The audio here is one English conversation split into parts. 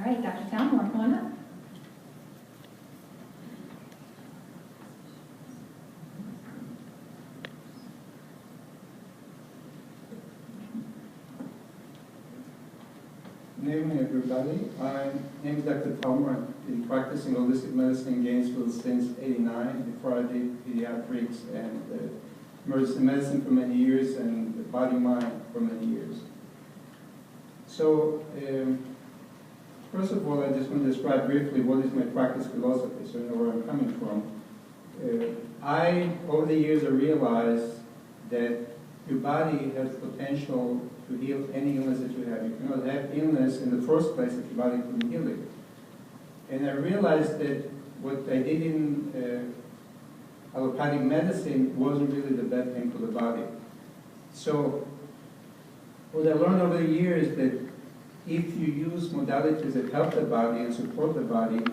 All right, Dr. Salmore, come on up. Good evening, everybody. My name is Dr. Palmer. I've been practicing holistic medicine in Gainesville since '89, before I did pediatrics and emergency medicine for many years and body-mind for many years. So, first of all, I just want to describe briefly what is my practice philosophy, so you know where I'm coming from. Over the years, I realized that your body has potential to heal any illness that you have. You cannot have illness in the first place if your body couldn't heal it. And I realized that what I did in allopathic medicine wasn't really the best thing for the body. So what I learned over the years that if you use modalities that help the body and support the body,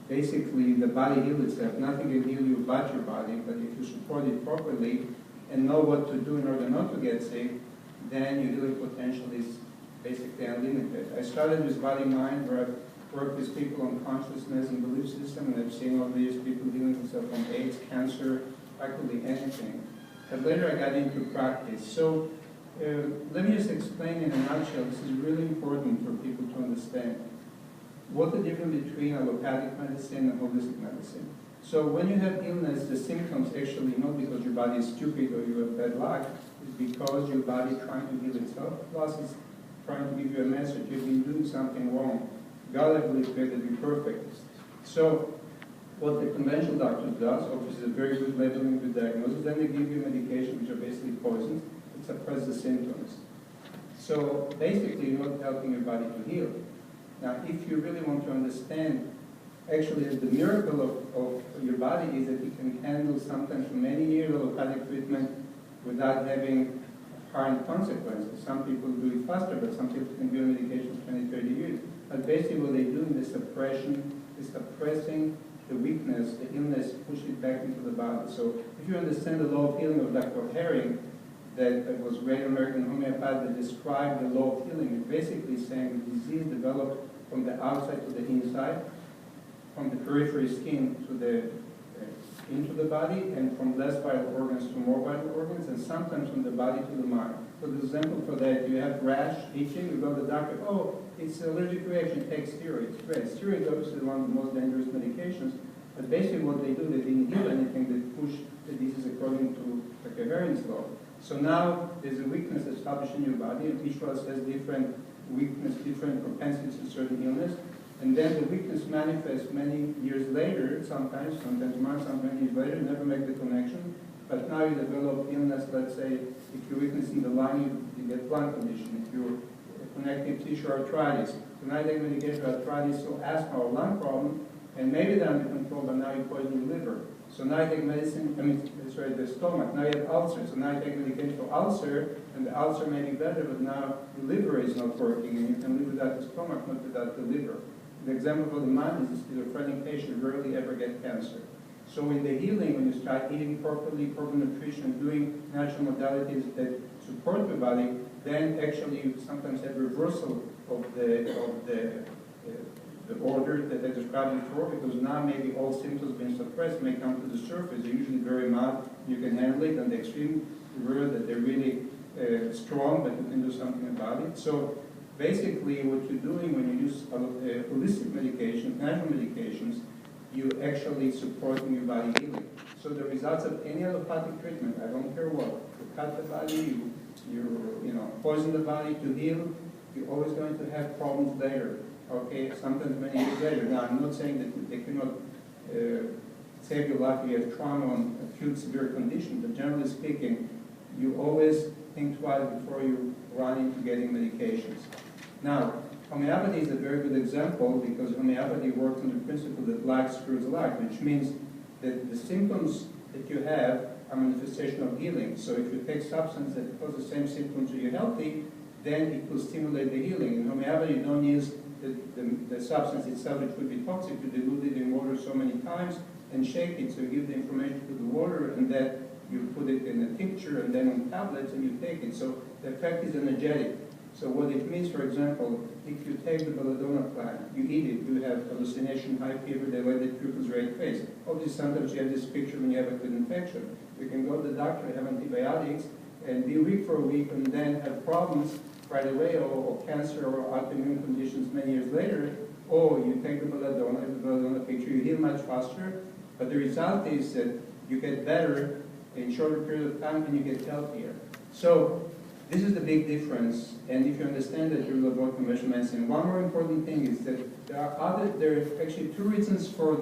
basically the body heals itself. Nothing can heal you but your body, but if you support it properly and know what to do in order not to get sick, then your healing potential is basically unlimited. I started with body-mind, where I've worked with people on consciousness and belief system, and I've seen all these people healing themselves from AIDS, cancer, practically anything. But later I got into practice. So let me just explain in a nutshell. This is really important for people to understand. What the difference between allopathic medicine and holistic medicine. So when you have illness, the symptoms actually not because your body is stupid or you have bad luck, it's because your body is trying to heal itself, plus it's trying to give you a message, you've been doing something wrong. God, I believe, created you perfect. So what the conventional doctor does, obviously is a very good labeling with diagnosis, then they give you medication which are basically poisons that suppress the symptoms. So basically you're not helping your body to heal. Now if you really want to understand, actually the miracle of your body is that it can handle sometimes for many years of allopathic treatment without having apparent consequences. Some people do it faster, but some people can be on medication for 20, 30 years. But basically what they do in the suppression is suppressing the weakness, the illness, push it back into the body. So if you understand the law of healing of Dr. Herring, that was a great American homeopath that described the law of healing, it's basically saying the disease developed from the outside to the inside, from the periphery skin to the into the body, and from less vital organs to more vital organs, and sometimes from the body to the mind. For example, for that, you have rash, itching, you go to the doctor, oh, it's an allergic reaction, take steroids. Great. Steroids are obviously one of the most dangerous medications, but basically what they do, they didn't heal anything, they push the disease according to Dr. Herring's law. So now there's a weakness established in your body, and each of us has different weakness, different propensities to certain illness. And then the weakness manifests many years later, sometimes months, sometimes years later, never make the connection. But now you develop illness, let's say, if you're weakness in the lung, you get lung condition. If you're connective tissue arthritis, so now you take medication for arthritis, so asthma or lung problem, and maybe they're under control, but now you poison your liver. So now you take medicine, the stomach, now you have ulcer, so now you take medication for ulcer, and the ulcer may be better, but now the liver is not working, and you can live without the stomach, not without the liver. The example for the mind is a schizophrenic patient rarely ever get cancer. So in the healing, when you start eating properly, proper nutrition, doing natural modalities that support the body, then actually you sometimes have reversal of the order that I described before, because now maybe all symptoms being suppressed may come to the surface. They're usually very mild, you can handle it, and the extreme rare that they're really strong, but you can do something about it. So basically what you're doing when you use holistic medications, natural medications, you actually supporting your body healing. So the results of any allopathic treatment, I don't care what, you cut the body, you poison the body to heal, you're always going to have problems later. Okay, sometimes many years later. Now, I'm not saying that they cannot save your life if you have trauma on acute severe condition, but generally speaking, you always think twice before you run into getting medications. Now, homeopathy is a very good example because homeopathy works on the principle that like screws like, which means that the symptoms that you have are manifestation of healing. So if you take substance that causes the same symptoms and you're healthy, then it will stimulate the healing. In homeopathy, you don't use the substance itself, which would be toxic. You dilute it in water so many times and shake it, so you give the information to the water, and then you put it in a tincture and then on tablets and you take it. So the effect is energetic. So what it means, for example, if you take the belladonna plant, you eat it, you have hallucination, high fever, dilated pupils, red face. Obviously, sometimes you have this picture when you have a good infection. You can go to the doctor, have antibiotics, and be weak for a week, and then have problems right away, or cancer, or autoimmune conditions many years later. Or you take the belladonna picture, you heal much faster, but the result is that you get better in shorter period of time and you get healthier. So this is the big difference, and if you understand that, you will avoid conventional medicine. One more important thing is that there are actually two reasons for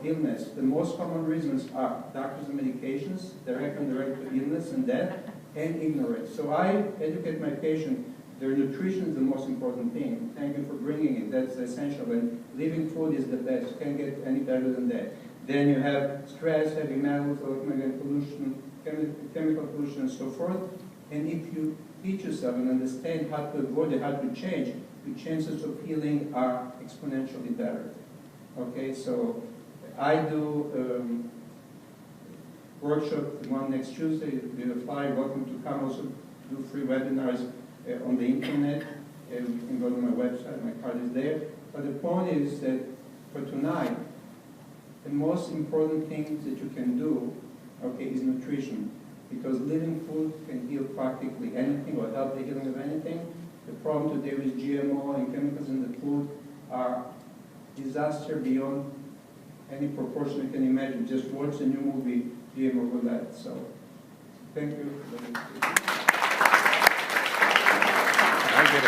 illness. The most common reasons are doctors and medications, direct and indirect to illness and death, and ignorance. So I educate my patient, their nutrition is the most important thing. Thank you for bringing it, that's essential, and living food is the best, you can't get any better than that. Then you have stress, heavy metals, electromagnetic pollution, chemical pollution, and so forth. And if you teach yourself and understand how to avoid it, how to change, your chances of healing are exponentially better. Okay, so I do workshop, one next Tuesday, you apply, welcome to come. Also do free webinars on the internet. You can go to my website, my card is there. But the point is that for tonight, the most important thing that you can do, okay, is nutrition. Because living food can heal practically anything or help the healing of anything. The problem today with GMO and chemicals in the food are disaster beyond any proportion you can imagine. Just watch the new movie, GMO Roulette. So, thank you. I get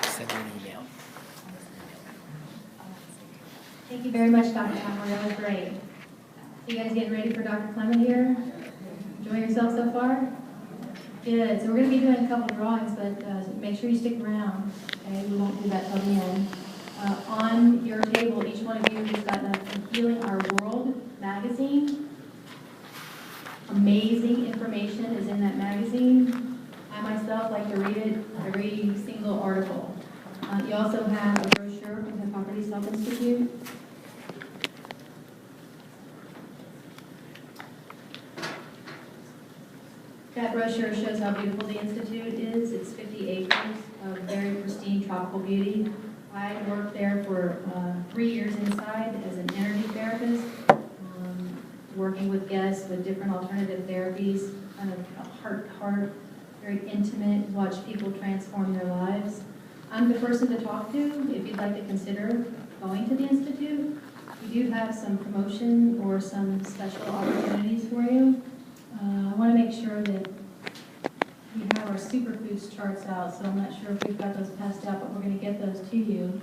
it. Send me an email. Thank you very much, Dr. Howard. That was great. You guys getting ready for Dr. Clement here? Enjoying yourself so far? Good. So we're going to be doing a couple of drawings, but make sure you stick around. Okay, we won't do that till the end. On your table, each one of you has gotten a Healing Our World magazine. Amazing information is in that magazine. I myself like to read it, every single article. You also have a brochure from Hippocrates Health Institute. That brochure shows how beautiful the Institute is. It's 50 acres of very pristine tropical beauty. I worked there for 3 years inside as an energy therapist, working with guests with different alternative therapies, kind of heart-to-heart, very intimate, watch people transform their lives. I'm the person to talk to if you'd like to consider going to the Institute. We do have some promotion or some special opportunities for you. I want to make sure that we have our superfoods charts out, so I'm not sure if we've got those passed out, but we're going to get those to you.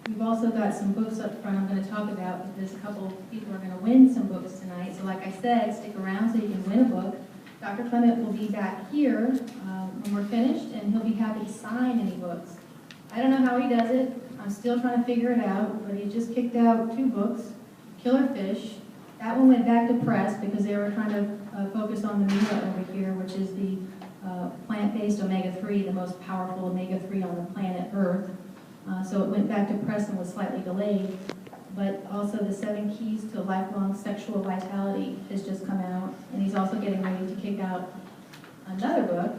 We've also got some books up front I'm going to talk about, because a couple of people are going to win some books tonight. So like I said, stick around so you can win a book. Dr. Clement will be back here when we're finished, and he'll be happy to sign any books. I don't know how he does it. I'm still trying to figure it out, but he just kicked out 2 books, Killer Fish. That one went back to press because they were trying to focus on the meal over here, which is the plant-based omega-3, the most powerful omega-3 on the planet Earth. So it went back to press and was slightly delayed. But also the 7 Keys to Lifelong Sexual Vitality has just come out. And he's also getting ready to kick out another book,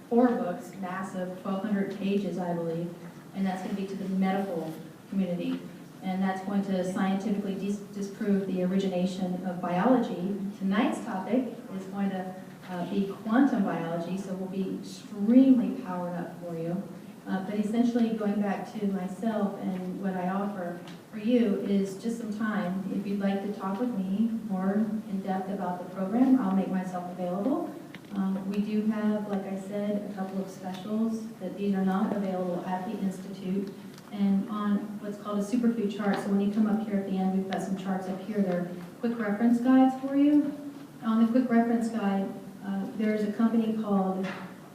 4 books, massive, 1,200 pages, I believe. And that's going to be to the medical community. And that's going to scientifically disprove the origination of biology. Tonight's topic is going to be quantum biology, so we'll be extremely powered up for you. But essentially, going back to myself and what I offer for you is just some time. If you'd like to talk with me more in depth about the program, I'll make myself available. We do have, like I said, a couple of specials that these are not available at the Institute. And on what's called a superfood chart, so when you come up here at the end, we've got some charts up here. They're quick reference guides for you. On the quick reference guide, there's a company called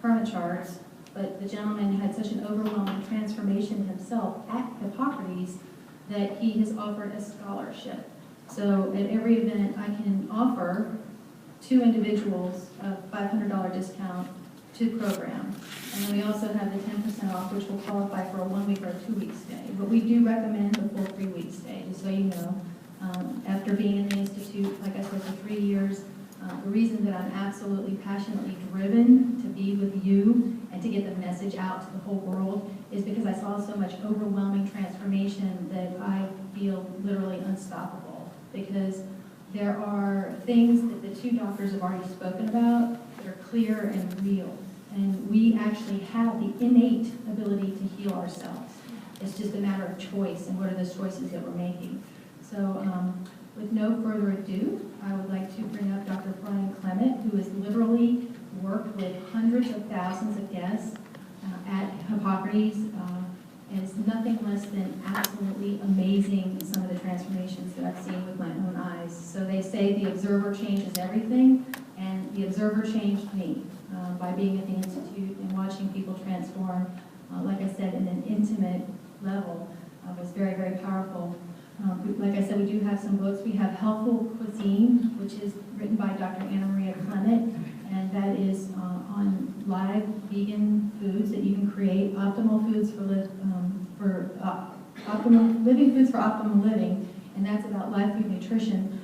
Permacharts, but the gentleman had such an overwhelming transformation himself at Hippocrates that he has offered a scholarship. So at every event, I can offer 2 individuals a $500 discount to program. And then we also have the 10% off, which will qualify for a 1-week or a 2-week stay. But we do recommend the full 3-week stay, just so you know. After being in the Institute, like I said, for 3 years, the reason that I'm absolutely passionately driven to be with you and to get the message out to the whole world is because I saw so much overwhelming transformation that I feel literally unstoppable. Because there are things that the two doctors have already spoken about that are clear and real. And we actually have the innate ability to heal ourselves. It's just a matter of choice and what are those choices that we're making. So with no further ado, I would like to bring up Dr. Brian Clement, who has literally worked with hundreds of thousands of guests at Hippocrates, and it's nothing less than absolutely amazing, some of the transformations that I've seen with my own eyes. So they say the observer changes everything, and the observer changed me by being at the Institute and watching people transform, like I said, in an intimate level. Was very, very powerful. Like I said, we do have some books. We have Healthful Cuisine, which is written by Dr. Anna Maria Clement, and that is on live vegan foods that you can create, optimal foods for optimal living foods for optimal living, and that's about live food nutrition.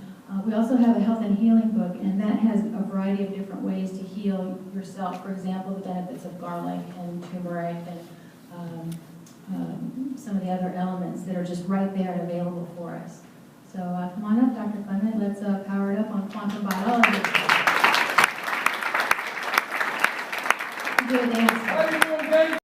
We also have a health and healing book, and that has a variety of different ways to heal yourself. For example, the benefits of garlic and turmeric and some of the other elements that are just right there and available for us. So come on up, Dr. Clement. Let's power it up on quantum biology. Do a dance.